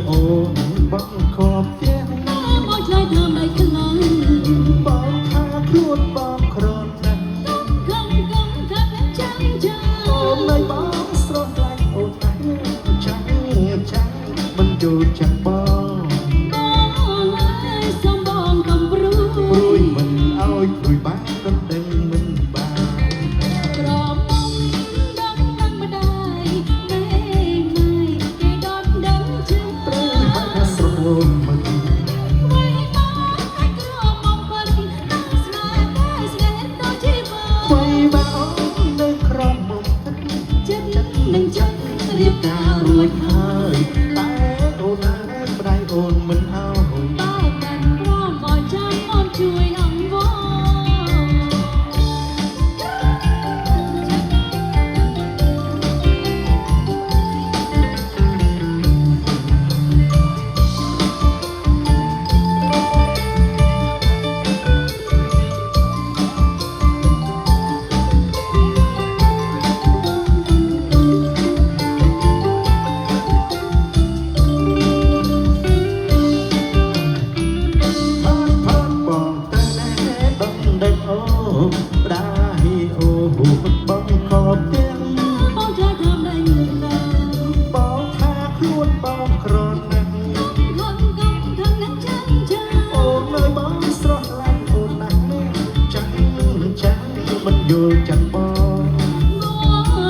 អូនបងខប់ផ្ទះមកឆ្លើយធ្វើមិនខ្លាំងបងថាខ្លួនបងក្រណាស់កុំថាចាំអូននៅបងស្រស់ខ្លាញ់អូនណាស់ចាំមិនយល់ចាំបងហើយសំបងកំព្រួយមិនឲ្យព្រួយបានដឹងមិនបានក្រមុំដឹងម្ដាយម៉ែគេដត់ដឹងជឿត្រូវបានស្រោមមិនវៃមកឲ្យក្រមុំពិតតាស្នេហ៍ដល់ជីវិតវៃមកអូននៅក្រមុំទឹកចិត្តនឹងចិត្តរៀបការរួចហើយតែអូនណាម្ដាយអូនមិនអោយបើតែព្រមឲ្យចាំអូនជួយអង្វរយល់ចាក់បងប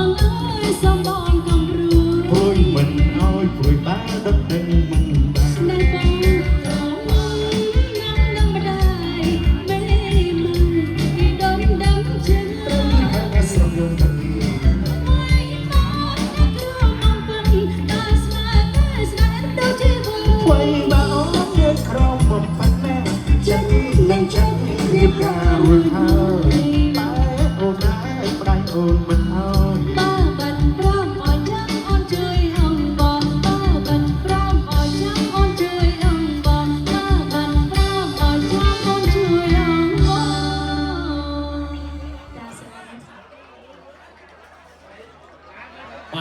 ងអើយសំបងកំព្រួយព្រួយមិនឲ្យព្រួយបានដឹងមិនបានស្នេហ៍បងក្រមុំនឹងម្ដាយមេមើលគេដនដឹងចិត្តហើយស្រយងទៅវៃមកក្រមុំពិតតែស្នេហ៍ដល់ជីវិតវៃ